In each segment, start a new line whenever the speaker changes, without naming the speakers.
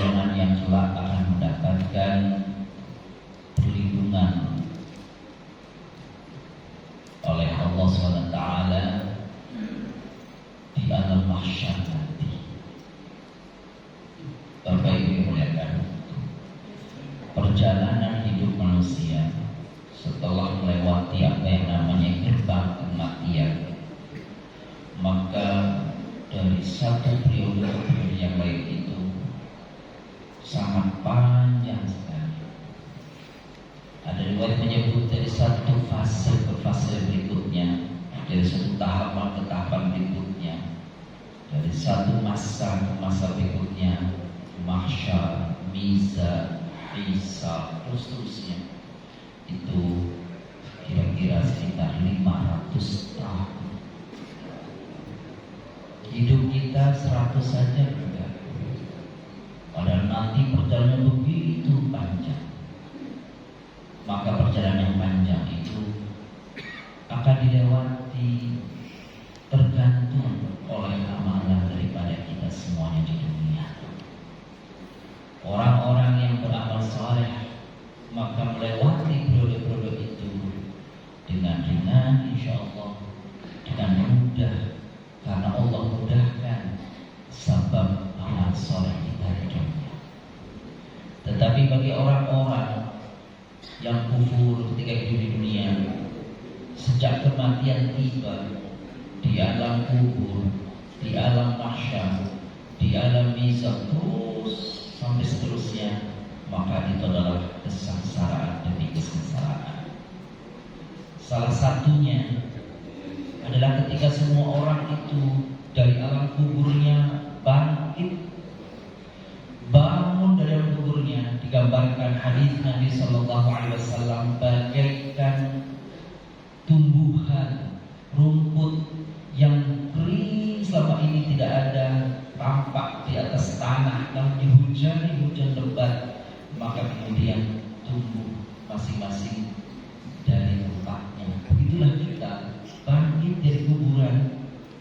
golongan yang kelak akan mendapatkan perlindungan oleh Allah SWT di alam mahsyar nanti. Bapak Ibu muliakan, perjalanan hidup manusia setelah melewati apa yang namanya gerbang kematian, maka dari satu periode ke periode yang lain itu sangat panjang sekali. Ada riwayat menyebut dari satu fase ke fase berikutnya, dari satu tahapan ke tahapan berikutnya, dari satu masa ke masa berikutnya, mahsyar, mizan, hisab, terus seterusnya. Itu kira-kira sekitar 500 tahun. Hidup kita 100 saja enggak. Padahal nanti perjalanan begitu panjang. Maka perjalanan yang panjang itu akan dilewati tergantung oleh amalan daripada kita semuanya di dunia. Orang-orang yang beramal saleh maka melewati periode-periode itu dengan ringan, insya Allah, dengan mudah, karena Allah mudahkan sebab amal saleh kita di dunia. Tetapi bagi orang-orang yang kufur ketika hidup di dunia, sejak kematian tiba di alam kubur, di alam mahsyar, di alam mizan, terus sampai seterusnya, maka itu adalah kesengsaraan demi kesengsaraan. Salah satunya adalah ketika semua orang itu dari alam kuburnya bangkit, bangun dari alam kuburnya, digambarkan hadis Nabi Sallallahu Alaihi Wasallam bagaikan tumbuhan rumput yang kering selama ini tidak ada, tampak di atas tanah, dan dihujani hujan lebat, maka kemudian tumbuh masing-masing dari tempatnya. Begitulah kita bangkit dari kuburan,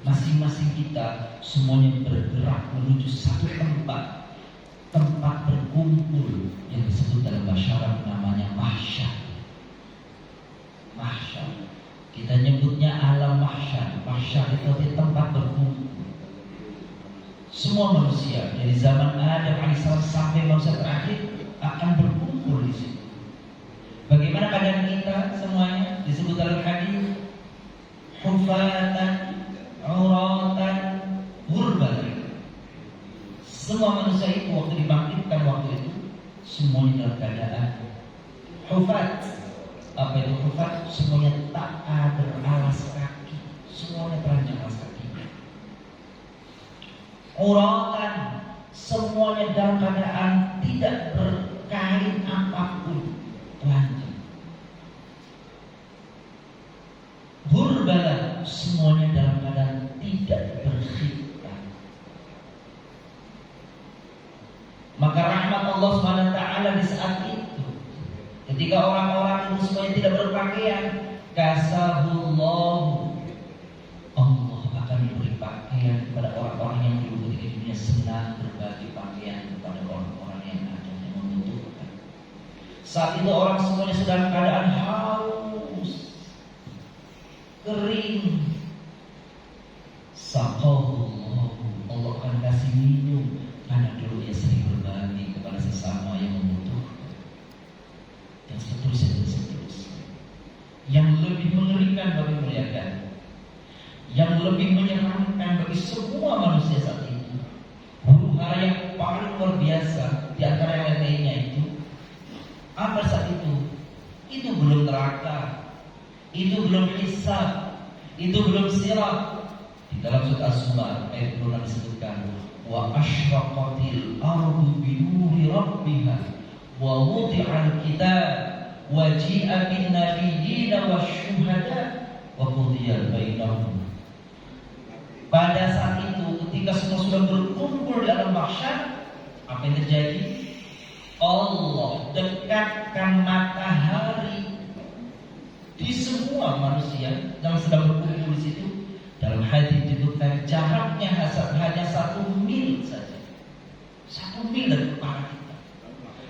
masing-masing kita semuanya bergerak menuju satu tempat, tempat berkumpul yang disebut dalam bahasa Arab namanya mahsyar. Mahsyar, kita nyebutnya alam mahsyar. Mahsyar itu tempat berkumpul. Semua manusia dari zaman Adam alaihissalam sampai manusia terakhir akan berkumpul di situ. Bagaimana keadaan kita semuanya? Disebut dalam hadis hufatan, uratan, ghurban. Semua manusia itu waktu dibangkitkan waktu itu semuanya dalam keadaan hufat. Apa itu hufat? Semuanya tak beralas kaki, semuanya teranjang alas kaki. Uratan, semuanya dalam keadaan tidak berkain apapun, telanjang. Ghurbalan, semuanya dalam keadaan tidak berkhitan. Maka rahmat Allah SWT di saat itu, ketika orang-orang itu semuanya tidak berpakaian, kasahullahu, Allah akan memberi pakaian kepada orang-orang yang dulu ketika dunia senang berbagi pakaian kepada orang-orang yang ada yang membutuhkan. Saat itu orang semuanya sedang keadaan haus, kering. Saqahullahu, Allah akan kasih minum karena dulu dia sering berbagi kepada sesama yang membutuhkan. Dan seterusnya dan seterusnya. Yang lebih mengerikan bagi muliakan, yang lebih menyeramkan bagi semua manusia saat itu, huru hara yang paling luar biasa di antara yang lainnya itu apa saat itu? Itu belum neraka, itu belum hisab, itu belum sirat. Di dalam surat Az-Zumar ayat 26 disebutkan wa asyraqatil ardu bi nuri rabbiha wa wudi'al kitab wa ji'a bin nabiyyin wasyuhada wa qudiya bainahum. Pada saat itu ketika semua sudah berkumpul di alam mahsyar, apa yang terjadi? Allah dekatkan matahari di semua manusia yang sedang berkumpul di situ. Dalam hadis disebutkan jaraknya hanya 1 mil saja. 1 mil dari kepala kita.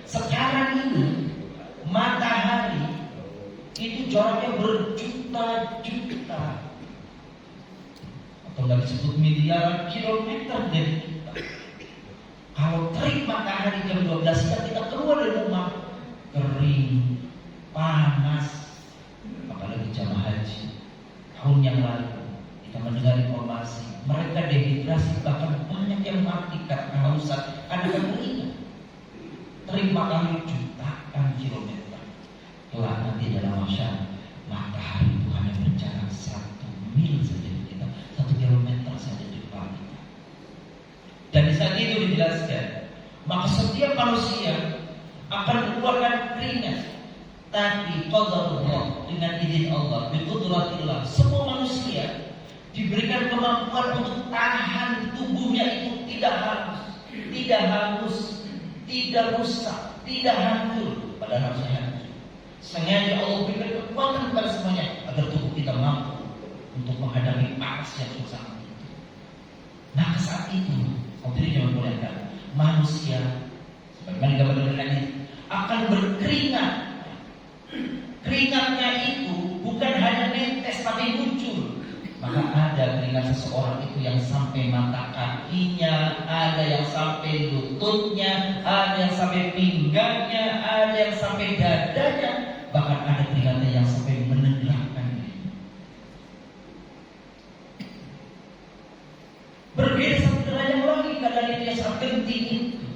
Sekarang ini matahari itu jaraknya berjuta-juta, atau nggak disebut miliaran kilometer dari kita. Kalau terik matahari jam 12 siang kita keluar dari rumah, kering, panas. Apalagi jamaah haji tahun yang lalu kita mendengar informasi mereka dehidrasi, bahkan banyak yang mati karena kehausan karena kekeringan. Terik matahari jutaan kilometer. Kelak nanti dalam masyarakat matahari itu hanya berjarak 1 mil saja di kita, 1 kilometer saja di kepala kita. Dan di saat itu dijelaskan, maka setiap manusia akan mengeluarkan keringat, tapi qadarullah, dengan izin Allah, biqudratillah, semua manusia diberikan kemampuan untuk tahan tubuhnya itu tidak hangus, tidak rusak, tidak hancur, padahal harusnya hancur. Sengaja Allah berikan kekuatan kepada semuanya agar tubuh kita mampu untuk menghadapi panas yang susah itu. Nah, saat itu, Allah membolehkan manusia sebagaimana gambaran hadis akan berkeringat. Keringatnya itu bukan hanya netes tapi muncul. Maka ada keringat seseorang itu yang sampai mata kakinya, ada yang sampai lututnya, ada yang sampai pinggangnya, ada yang sampai dadanya, bahkan ada keringatnya yang sampai menenggelamkan diri. Berbeda satu dengan yang lagi keadaan itu yang sangat penting itu.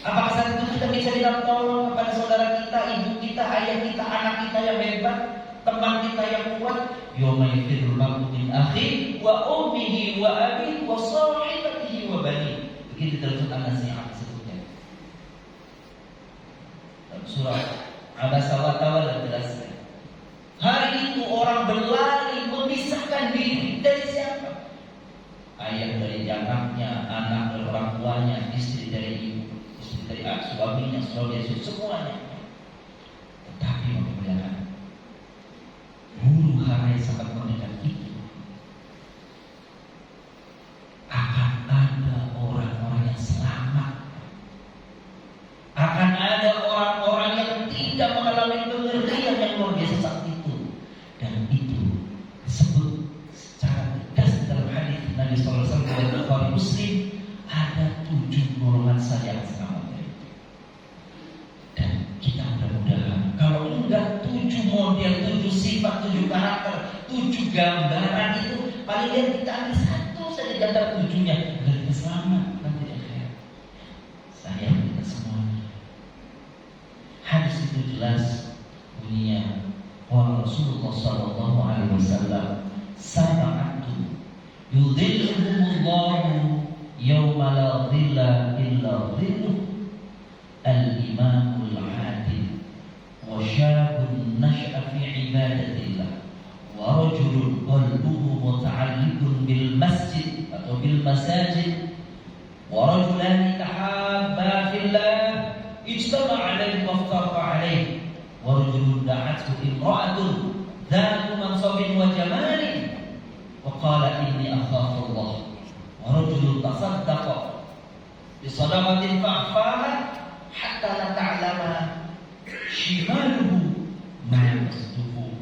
Apakah saat itu kita bisa minta tolong kepada saudara kita, ibu kita, ayah kita, anak kita yang hebat, teman kita yang kuat? Yawma yafirul mar'u min akhihi wa ummihi wa abihi wa sahibatihi wa banihi. Begitu dalam surah An-Nazi'at disebutnya. Dalam surah Abasa wa Tawalla jelaskan. Hari itu orang berlari memisahkan diri dari siapa? Ayah dari anaknya, anak dari orang tuanya, istri dari ibu, istri dari suaminya, suami dari semuanya. Tetapi kemudian huru hara yang sangat mendekat itu akan ada orang-orang yang selamat, akan ada orang-orang yang tidak mengalami kengerian yang luar biasa saat itu. Dan itu disebut secara tegas dalam hadis Nabi SAW dan Bukhari Muslim, ada 7 golongan saja yang selamat dari itu. Dan kita mudah-mudahan kalau enggak 7 model, 7 sifat, 7 karakter, 7 gambaran itu, paling tidak kita ambil 1 saja di antara 7-nya agar kita selamat nanti di akhirat. Sayang kita semuanya. Hadis itu jelas bunyinya, Rasulullah sallallahu alaihi wasallam, sab'atu yudhilluhumullahu yawma la dhilla illa dhilluh, al-imamul 'adil wa syabun nash'a fi ibadatillah wa rajulun qalbuhu muta'alliqun bil masjid atau bil masajid wa rajulani tahabba fillah ijtama'a 'alaihi wa iftaraqa 'alaihi wa rajulun da'athu imra'atun dhatu mansabin wa jamalin wa qala inni akhafu Allah wa rajulun tasaddaqa bi sadaqatin fa'faha hatta la ta'lama shimaluhu ma yasduhu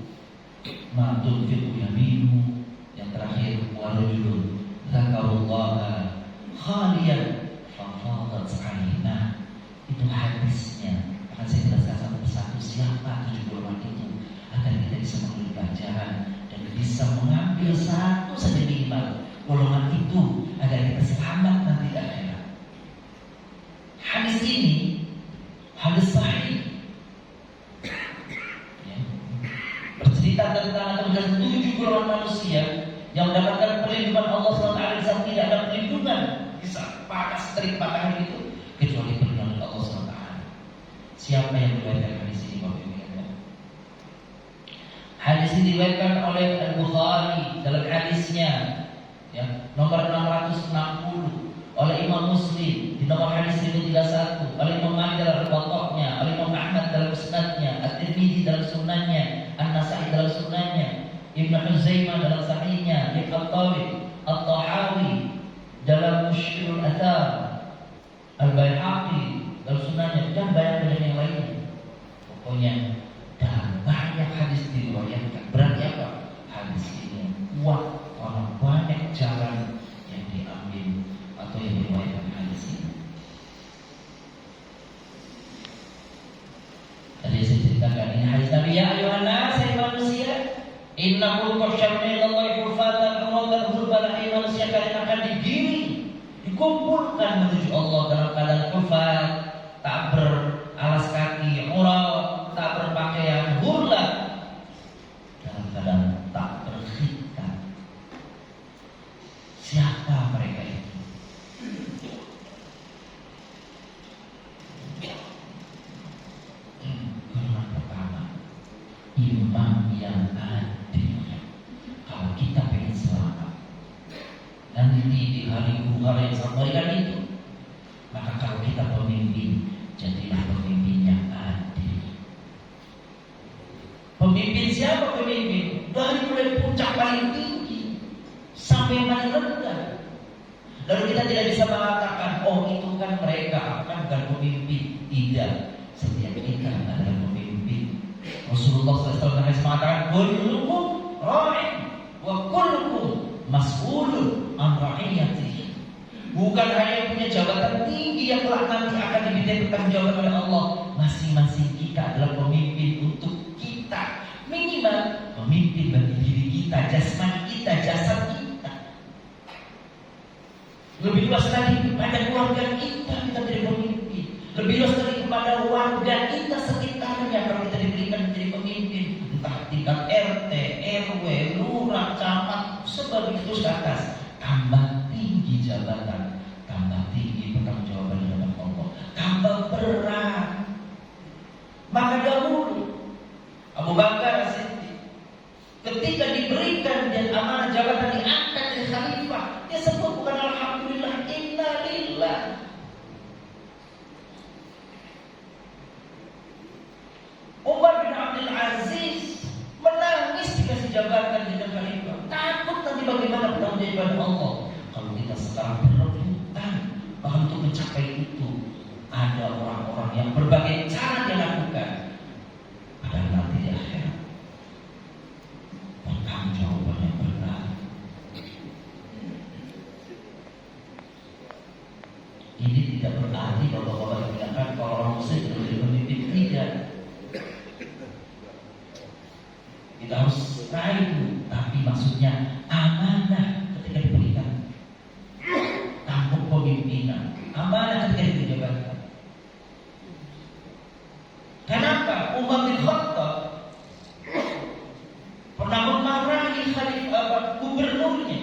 ma tunfiqu yaminuhu. Yang terakhir, wa rajulun dzakarullaha khaliyan fafadat 'ainah. Itu hadisnya. Akan saya jelaskan satu persatu siapa 7 golongan itu agar kita bisa mengambil pelajaran dan bisa mengambil 1 saja minimal golongan itu agar kita selamat nanti di akhirat. Hadis ini hadis sahih, ya, bercerita tentang 7 golongan manusia yang mendapatkan perlindungan Allah SWT saat tidak ada perlindungan di saat panas terik matahari itu kecuali perlindungan Allah SWT. Siapa yang meriwayatkan hadis ini, Bapak Ibu? Hadis ini diriwayatkan oleh Al-Bukhari dalam hadisnya, ya, nomor 660, oleh Imam Muslim di nomor hadis 1031, oleh Imam Malik dalam Muwatta'nya, oleh Imam Ahmad dalam Musnadnya, At-Tirmidzi dalam Sunannya, An-Nasa'i dalam Sunannya, Ibnu Huzaimah dalam Sahihnya, Ibnu At-Tahawi dalam Mushkilul Athar, Al-Baihaqi dalam sunahnya dan banyak yang lainnya. Pokoknya dalam banyak hadis diriwayatkan. Berarti apa? Hadis ini kuat karena banyak jalan yang diambil atau yang diriwayatkan hadis ini. Tadi saya ceritakan ini hadis Nabi, ya ayuhan nas, hai manusia, innakum tuhsyaruna ila Allahi hufatan uratan ghurban. Hai manusia, kalian akan digiring, dikumpulkan menuju Allah dalam keadaan hufat, tak beralas kaki, urat, tak berpakaian, ghurla, dalam keadaan tak berkhitan. Siapa mereka itu? Golongan pertama, imam yang adil. Kalau kita pengen selamat nanti di hari huru-hara yang sampaikan itu, maka kalau kita pemimpin, jadilah pemimpin yang adil. Pemimpin siapa pemimpin? Dari mulai puncak paling tinggi sampai yang paling rendah. Lalu kita tidak bisa mengatakan, oh itu kan mereka akan bukan pemimpin. Tidak, setiap kita adalah pemimpin. Rasulullah SAW mengatakan, kullukum ra'in wa kullukum mas'ulun an ra'iyatihi. Bukan hanya yang punya jabatan tinggi yang kelak nanti akan diminta pertanggungjawaban oleh Allah. Masing-masing kita adalah pemimpin untuk kita. Minimal pemimpin bagi diri kita, jasmani kita, jasad kita. Lebih luas lagi kepada keluarga kita menjadi pemimpin. Lebih luas lagi kepada warga kita sekitarnya kalau kita diberikan menjadi pemimpin. Entah tingkat RT, RW, lurah, camat, sebagai terus ke atas. Tambah tinggi jabatan, tambah tinggi pertanggungjawaban di hadapan Allah, tambah berat. Maka dahulu Abu Bakar As-Siddiq ketika diberikan dan amanah jabatan diangkat dari khalifah, dia sebut bukan alhamdulillah, inna lillah. Umar bin Abdul Aziz menangis dikasih jabatan jadi khalifah, takut nanti bagaimana pertanggungjawaban Allah. Kalau kita sekarang berebutan, bahkan untuk mencapai itu ada orang-orang yang berbagai cara dia lakukan. Padahal nanti di akhirat pertanggungjawaban yang berat. Ini tidak berarti bahwa Bapak mengatakan kalau orang muslim tidak menjadi pemimpin, tidak. Kita harus raih, tapi maksudnya amanah ketika diberikan tampuk pemimpinan, amanah ketika dijabatkan. Kenapa Umar bin Khattab pernah memarahi khalifah gubernurnya?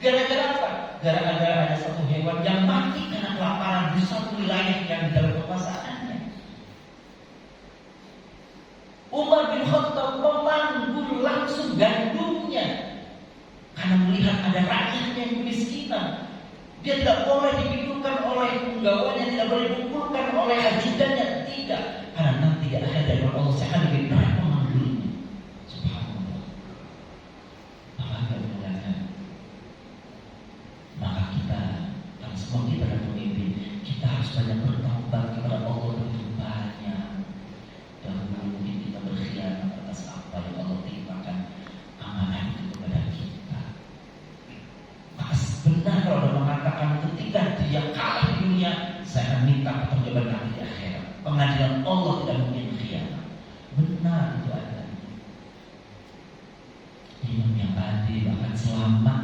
Gara-gara apa? Gara-gara ada satu hewan yang mati karena kelaparan di satu wilayah yang dalam kekuasaannya. Umar bin Khattab memanggul langsung gandumnya karena melihat ada rakyatnya yang kemiskinan. Dia tidak boleh dipikirkan oleh penggawanya, tidak boleh dipukulkan oleh ajudannya, tidak. Karena nanti di akhir dari Allah saya akan lebih berat memanggulnya. Subhanallah. Apakah mengatakan? Maka kita, dan semua kita adalah pemimpin, kita harus banyak bertaubat kepada Allah begitu banyak. Dahulu mungkin kita berkhianat atas apa yang Allah timpakan amanah itu kepada kita. Maka benar kalau ada mengatakan ketika dia kalah di dunia, saya akan minta pertanggungjawaban nanti di akhirat. Pengadilan Allah tidak mungkin khianat. Benar itu ada. Imam yang adil akan selamat,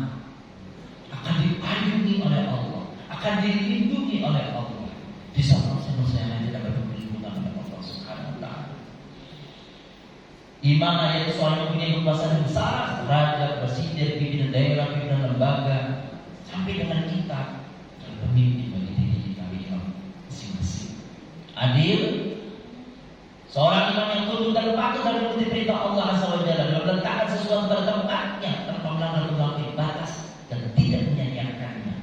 akan dipayungi oleh Allah, akan dilindungi oleh Allah. Di saat manusia yang tidak dapat perlindungan oleh Allah Subhanahu wa Ta'ala. Imam yaitu seorang yang mempunyai kekuasaan besar, raja, presiden, pimpinan daerah, pimpinan lembaga, sampai dengan kita dan pemimpin bagi diri kita masing-masing. Adil, seorang imam yang tunduk dan patuh dan mengikuti perintah Allah Azza wa Jalla, dan meletakkan sesuatu pada tempatnya tanpa melanggar batas dan tidak menyanyiakannya.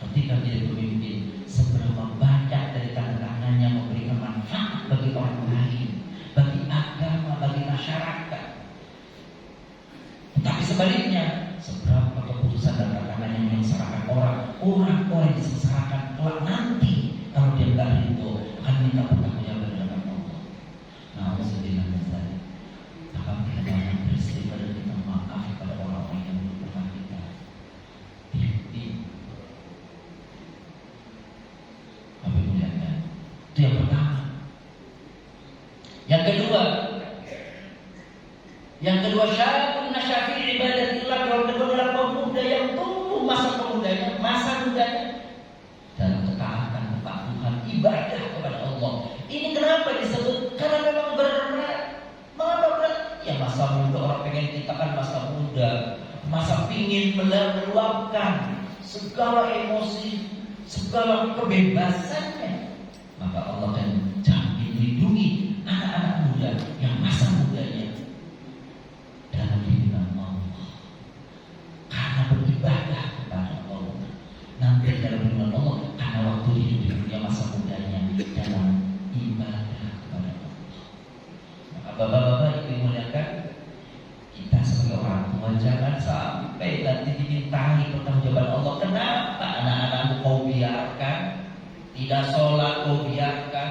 Ketika menjadi pemimpin, seberapa banyak dari tantangannya memberikan manfaat bagi orang lain, bagi agama, bagi masyarakat. Tapi sebaliknya, seberapa keputusan dan tantangannya menyengsarakan orang yang disengsarakan kelak yang pertama. Yang kedua syabun nasyafi ibadatillah. Yang kedua adalah pemuda yang tumbuh masa mudanya dalam ketaatan, kepatuhan, ibadah kepada Allah. Ini kenapa disebut? Karena memang berat. Mengapa berat? Ya masa muda, orang pengen kita kan masa muda, masa pingin meluapkan segala emosi, segala kebebasannya. Maka Allah akan jamin melindungi anak-anak muda yang masa mudanya dalam lindungan Allah, karena beribadah kepada Allah. Nanti dalam lindungan Allah karena waktu hidup di dunia masa mudanya dalam ibadah kepada Allah. Maka bapak-bapak yang dimuliakan, kita sebagai orang tua jangan sampai nanti dimintai pertanggungjawaban Allah. Kenapa anak-anakmu kau biarkan tidak sholat, kau biarkan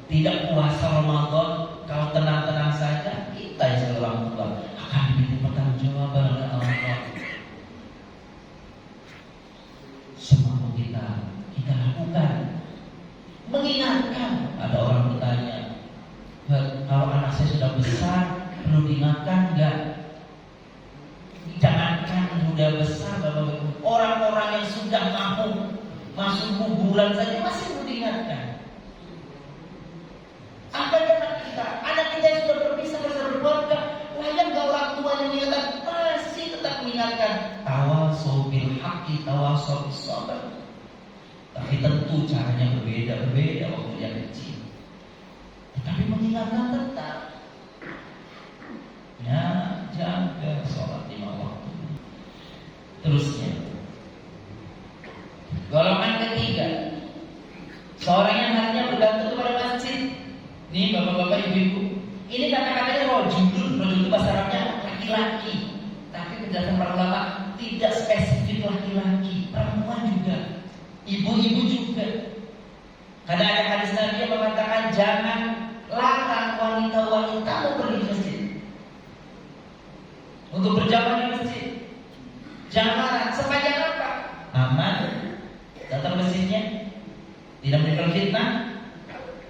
tidak puasa Ramadan, kau tenang-tenang saja? Kita yang sebagai orang tua akan diminta pertanggungjawaban oleh Allah. Semua kita lakukan. Mengingatkan, ada orang bertanya, kalau anak saya sudah besar perlu diingatkan enggak? Jangankan sudah besar, orang-orang yang sudah mampu masuk kuburan saja masih perlu diingatkan. Apa anak kita yang sudah berpisah bersama berkeluarga, layak enggak orang tua yang mengingatkan? Masih tetap mengingatkan. Tawasau bil haqqi, tawasau bis sabr. Tapi tentu caranya berbeda waktu dia kecil. Tapi mengingatkan tetap. Ya, jaga sholat 5 waktu. Terusnya, golongan ketiga, seorang yang hatinya bergantung kepada masjid. Nih bapak-bapak, ibu-ibu, ini kata-katanya rojul itu bahasa Arabnya laki-laki. Tapi penjelasan para ulama tidak spesifik laki-laki, perempuan juga, ibu-ibu juga. Karena ada hadis Nabi yang mengatakan jangan larang wanita-wanita untuk pergi ke masjid, untuk berjamaah di masjid. Jangan larang. Sepanjang apa? Aman, datang ke masjidnya, tidak menimbulkan fitnah,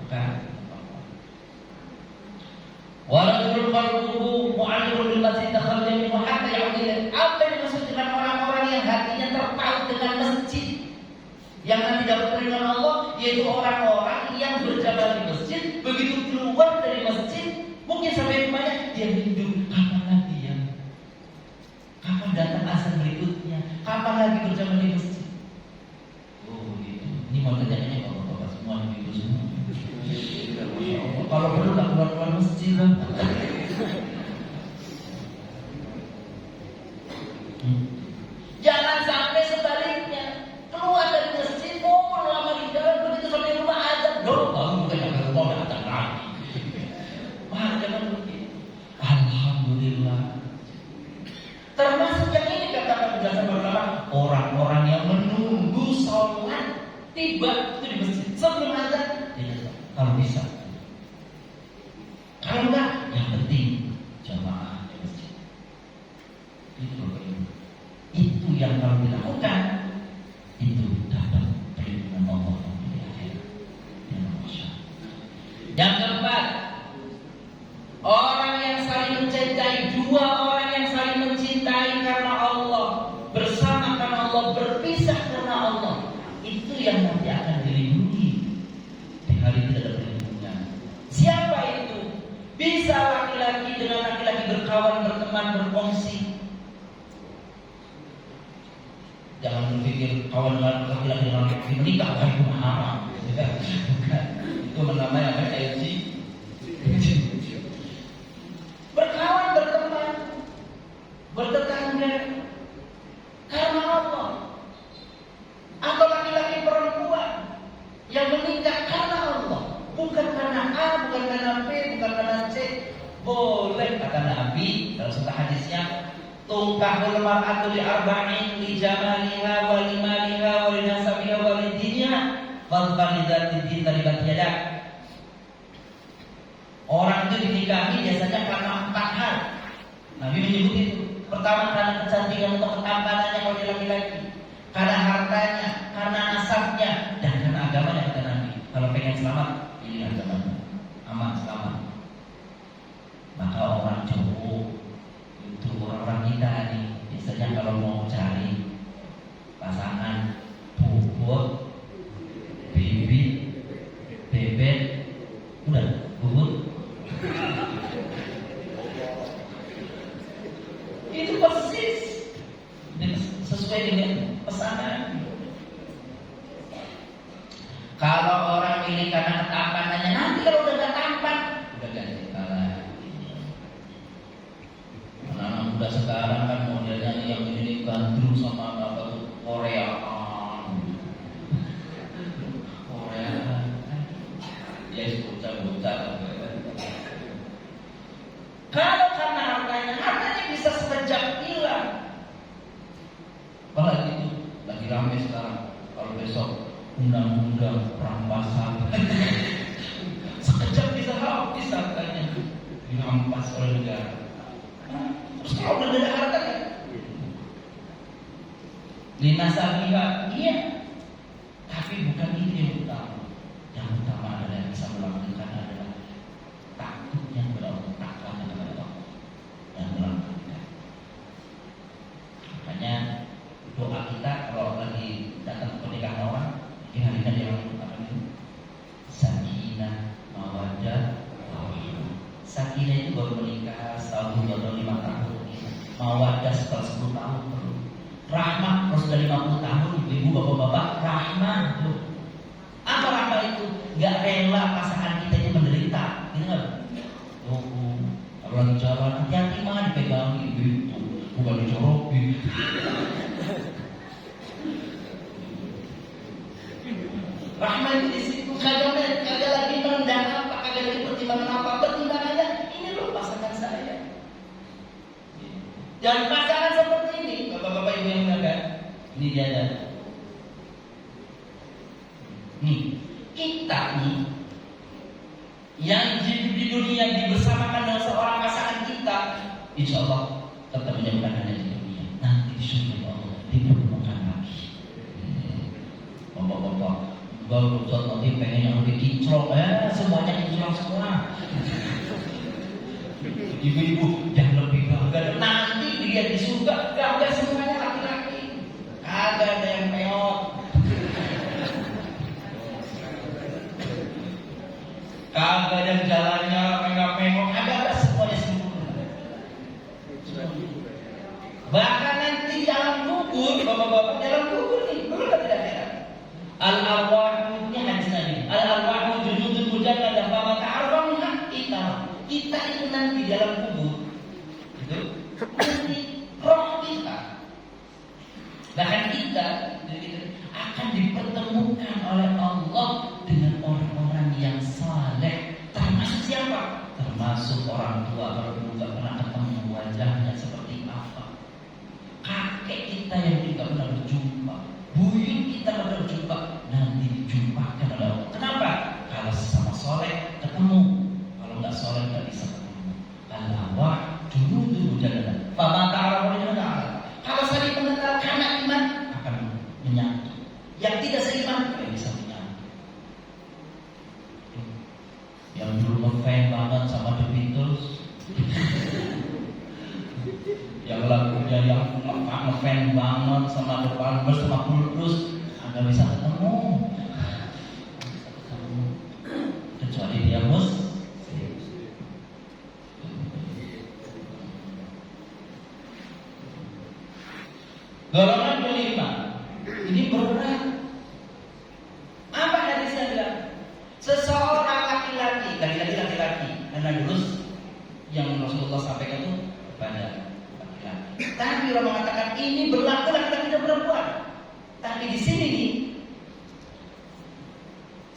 maka warajul qalbuhu mu'alliqun bil masjid takharaja minhu hatta ya'ud. Apa yang dimaksud dengan orang-orang yang hatinya terpaut dengan masjid, yang nanti dapat perlindungan Allah, yaitu orang-orang yang berjamaah di masjid, begitu keluar dari masjid, mungkin sampai rumahnya dia rindu, kapan lagi ya? Kapan datang azan berikutnya? Kapan lagi berjamaah di masjid? Oh gitu. Ini mau tanya bapak-bapak semua, ibu semua. Kalau perlu tak keluar-keluar masjid lah. Jangan sampai sebaliknya, keluar dari masjid, ngumpul lama di jalan, begitu sampai rumah azan, kamu bukan sampai rumah udah azan lagi. Wah, jangan begitu. Alhamdulillah. Termasuk yang ini katakan penjelasan beberapa orang-orang yang menunggu sholat tiba itu di masjid sebelum azan, kalau bisa. Kalau enggak, yang penting jamaah di masjid. Itu yang kalau dilakukan, itu dapat perlindungan Allah di akhirat. Yang keempat, orang yang saling mencintai, dua orang yang saling mencintai karena Allah, bersama karena Allah, berpisah karena Allah, itu yang nanti akan dilindungi di hari tidak ada perlindungan. Siapa itu? Bisa laki-laki dengan laki-laki berkawan, berteman, berkongsi. Jangan berpikir kawan dengan laki-laki dengan laki-laki menikah, itu haram. Bukan. Itu namanya apa? LG. Berkawan, berteman, bertetangga karena Allah. Atau laki-laki perempuan yang menikah karena Allah, bukan karena A, bukan karena B, bukan karena C. Boleh, kata Nabi dalam satu hadisnya, tungkahul mar'atu li arba'in li jamaliha wa li maliha wa li nasabiha wa li dinha fadhfar li dzati din taribat yadak. Orang itu dinikahi biasanya karena 4 hal. Nabi menyebut itu. Pertama, karena kecantikan atau ketampanannya kalau dia laki-laki, karena hartanya, karena nasabnya, dan karena agamanya, kata selamat, pilih agama aman selamat. Maka orang Jawa itu orang-orang kita nih, biasanya kalau mau cari pasangan bobot, bibit, bebek, udah bobot. Itu persis sesuai dengan pesanan. Kalau orang milih karena ketampanannya, nanti kalau udah gak tampan, udah ganti kalah. Anak-anak muda sekarang kan modelnya yang ini gandrung sama apa tuh Korea, ya bocah-bocah. Kalau karena hartanya bisa sekejap hilang. Apalagi itu lagi ramai sekarang. Kalau besok undang-undang perampasan sekejap bisa habis hartanya, dirampas oleh negara. Terus kalau udah ada hartanya, linasabiha, iya, tapi bukan itu yang utama. Yang utama adalah yang bisa melanggengkan adalah takutnya kepada Allah, takwanya kepada Allah yang melanggengkan. Makanya doa kita kalau lagi datang ke pernikahan orang, hari-hari yang apa ini? Sakinah, mawaddah, warahmah. Sakinah itu baru menikah setahun, 2 tahun, 5 tahun. Mawaddah setelah 10 tahun. Rahmah terus sudah 50 tahun. Ibu bapak-bapak, rahmah. Apa rahmah itu? Gak rela pasangan kita itu menderita. Gitu nggak? Oh, kalau lagi jalan hati-hati mah dipegangin gitu, bukan dicorokin. Rahmat itu di situ, kagak lagi menendang apa, kagak lagi pertimbangan apa, pertimbangannya ini loh pasangan saya. Dan pasangan seperti ini, bapak-bapak ibu yang muliakan, ini dia ada. Nih, kita nih yang hidup di dunia dibersamakan dengan seorang pasangan kita, insya Allah tetap menyebutkan hanya di dunia. Nanti di surga Allah dipertemukan lagi. Bapak-bapak, baru Ustaz nanti pengen yang lebih kinclong, semuanya kinclong semua. Ibu-ibu yang lebih gagah, nanti dia di surga gagah semuanya laki-laki, kagak ada yang peot, kagak ada yang jalannya pengok-pengok, ada semuanya sempurna. Bahkan nanti dalam kubur, bapak-bapak dalam kubur nih, betul tidak ada? Al-arwahunya hadis Nabi. Al-arwahu junudun mujannadah fama ta'arfa minha kita itu nanti dalam kubur itu nanti roh kita, bahkan kita akan dipertemukan oleh Allah dengan orang-orang yang saleh. Termasuk siapa? Termasuk orang tua kalau dulu gak pernah ketemu wajahnya seperti apa, kakek kita yang tidak pernah berjumpa, buyut kita pernah berjumpa, nanti dijumpakan oleh Allah. Kenapa? Kalau sesama soleh ketemu, kalau nggak soleh nggak bisa ketemu. Al-awah junudun mujannadah fama ta'arfa minha. Kalau saling mengenal karena iman akan menyatu. Yang tidak seiman tidak bisa menyatu. Yang dulu ngefans banget sama The Beatles, yang lagunya yang ngefans banget sama The Palmers sama Kultus, nggak bisa ketemu. Kecuali dia golongan kelima ini berat. Apa hadisnya bilang? Seseorang laki-laki, laki-laki, karena dulu yang Rasulullah sampaikan itu kepada laki-laki. Tapi orang mengatakan ini berlaku laki-laki dan perempuan. Tapi di sini nih,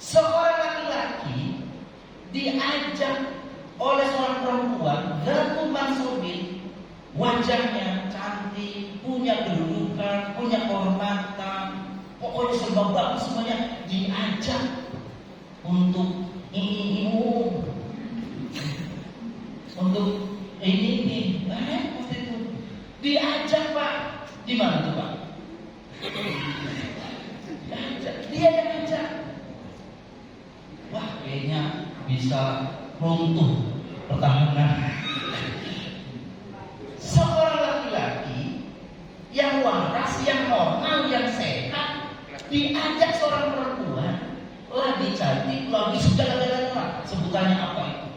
seorang laki-laki diajak oleh seorang perempuan, Zatu Mansubin, wajahnya cantik, punya kedudukan, punya kehormatan, pokoknya serba bagus semuanya, diajak untuk untuk ini pasti itu diajak Pak, di mana tuh Pak? Diajak, dia yang ajak. Wah bisa runtuh pertahanan. Seorang laki-laki yang waras, yang normal, yang sehat diajak seorang perempuan lagi cantik, lagi segala-galanya, sebutannya apa itu?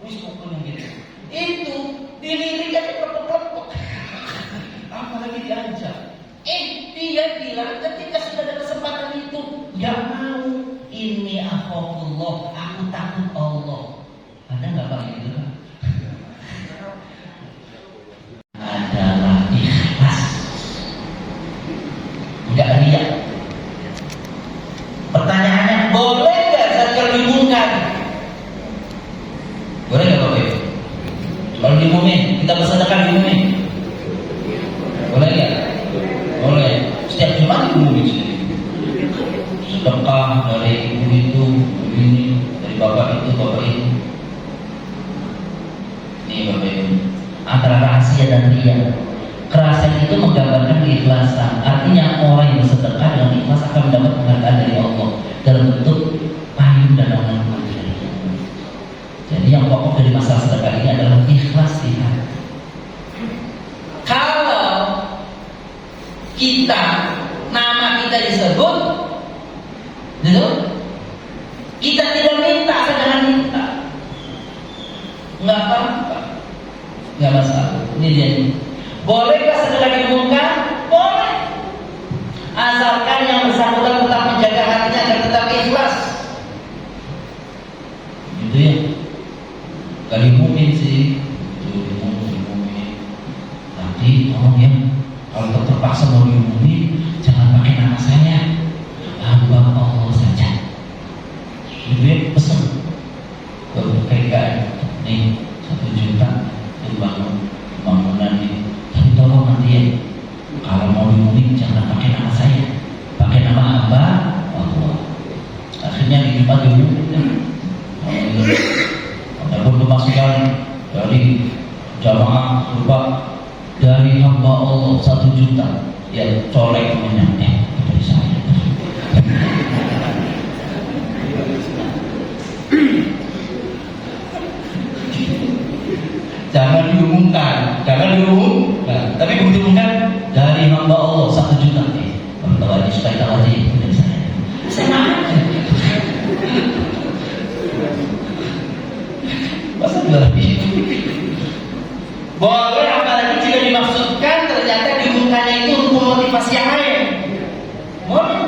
Wis pokoknya gitu. Itu dilirik aja kelepek-kelepek. Apalagi diajak. Dia bilang ketika sudah ada kesempatan itu gak mau. Ini akhafullah, aku takut Allah. Ada nggak Pak gitu kan? Adalah ikhlas, nggak riak. Pertanyaannya, boleh nggak zakat diumumkan? Boleh nggak Bapak Ibu? Kalau diumumin, kita bersedekah diumumin. Boleh nggak? Boleh. Setiap Jumat diumumin sendiri. Sedekah dari ibu itu, ini dari bapak itu, bapak itu. Nih Bapak Ibu, antara rahasia dan riya. Kerahasiaan itu menggambarkan keikhlasan. Artinya orang yang bersedekah dengan ikhlas akan mendapat penghargaan dari Allah dalam bentuk payung dan naungan dari Allah. Jadi yang pokok dari masalah sedekah ini adalah ikhlas di hati. Kalau kita nama kita disebut, gitu, kita tidak minta, sedangkan minta, nggak apa-apa, nggak masalah. Ini dia. Bolehkah sedekah diumumkan? Boleh, asalkan yang bersangkutan tetap menjaga hatinya agar tetap ikhlas. Gitu ya. Gak diumumin sih, diumumin. Nanti tolong ya, kalau terpaksa mau diumumin, jangan pakai nama saya, hamba Allah saja. Gitu ya, pesen. Berkaitan nih 1 juta dibangun bangunan ini. Tapi tolong nanti ya, kalau mau diumumin jangan pakai nama saya, pakai nama hamba Allah. Akhirnya di tempat diumumin. Adapun pemasukan dari jamaah berupa dari hamba Allah 1 juta, ya colek menang dari saya. Jangan diumumkan, tapi begitu diumumkan dari hamba Allah 1 juta nih. Tahu aja supaya tahu aja dari saya. Saya aja. Masa lebih? Boleh, apalagi jika dimaksudkan ternyata diumumkannya itu untuk memotivasi yang lain. Boleh.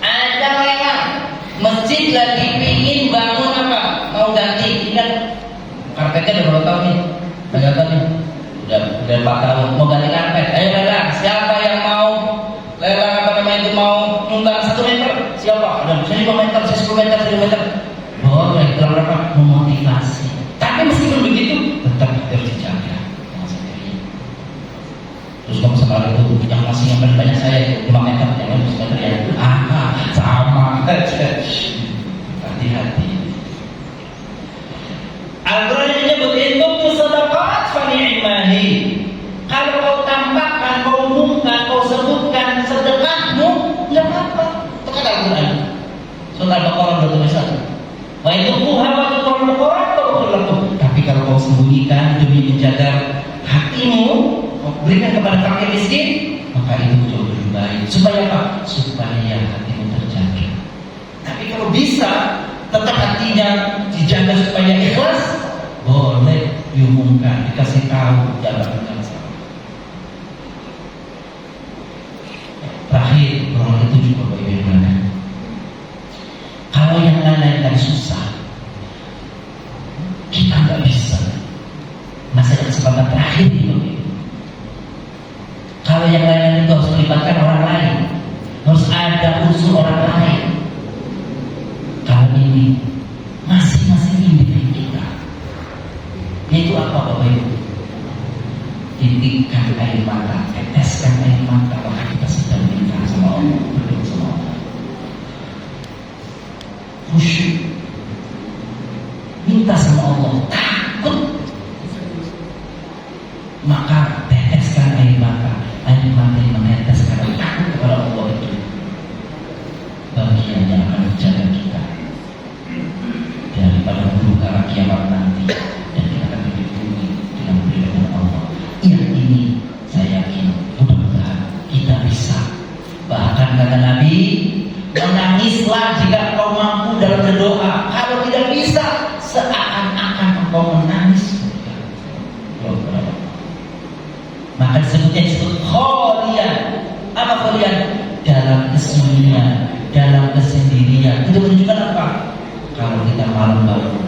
Ada lewat masjid lagi pingin bangun apa? Mau ganti, ingat karpetnya udah berapa tahun nih? Udah udah 4 tahun. Mau ganti karpet? Ayo lelang. Siapa yang mau lelang mau nyumbang 1 meter? Siapa? Ada bisa 5 meter, saya 10 meter, 10 meter. Boleh, dalam rangka memotivasi. Tapi meskipun begitu, tetap harus dijaga. Terus kamu sekarang itu yang masih yang banyak saya 5 meter, jangan 10 meter ya. Sama. Hati-hati. Al-Quran menyebut itu sedekah fani'imahi. Kalau kau tampakkan, kau umumkan, kau sebutkan sedekahmu, nggak apa-apa. Itu kata Al-Quran. Surah Al-Baqarah 21. Wa itu buha wa tapi kalau kau sembunyikan demi menjaga hatimu, berikan kepada fakir miskin, maka itu jauh lebih baik. Supaya apa? Supaya hatimu terjaga. Tapi kalau bisa tetap hatinya dijaga supaya ikhlas, boleh diumumkan, dikasih tahu, jangan salah. Terakhir, orang itu juga bagaimana? Kalau yang lain-lain tadi susah, kita nggak bisa. Masih ada kesempatan terakhir itu. Kalau yang lain-lain itu harus melibatkan orang lain, harus ada unsur orang lain. Kalau ini masing-masing individu kita, yaitu apa Bapak Ibu? Titikkan air mata, teteskan air mata, maka kita sedang minta sama Allah, berdoa sama Allah. Khusyuk, minta sama Allah, takut, maka teteskan air mata yang menetes karena takut kepada Allah itu bagian yang akan menjaga kita. kata Nabi, menangislah jika engkau mampu dalam berdoa. Kalau tidak bisa, seakan-akan engkau menangis. Maka disebut kholian. Apa kholian? Dalam kesunyian, dalam kesendirian. Itu menunjukkan apa? Kalau kita malam bangun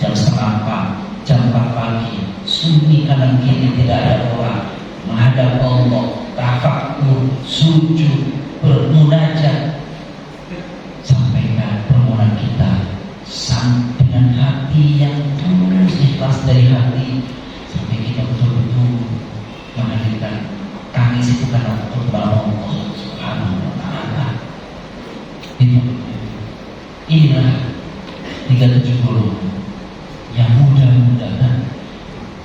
jam 3:30, jam 4 pagi, sunyi kanan kiri, tidak ada orang, menghadap Allah, tafakur, sujud, bermunajat, sampaikan permohonan kita dengan hati yang tulus, ikhlas dari hati, sampai kita betul-betul menghadirkan tangis itu karena kepada Allah Subhanahu wa Ta'ala. Inilah 370 yang mudah-mudahan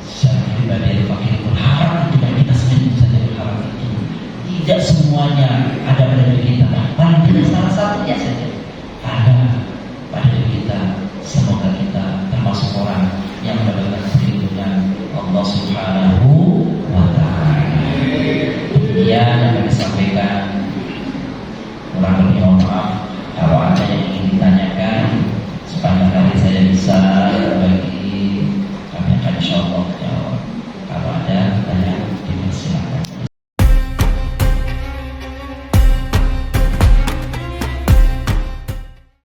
secara pribadi fakir berharap itu, dan kita sendiri saja berharap itu. Tidak semuanya ada pada diri kita, paling tidak salah satunya saja ada pada diri kita. Semoga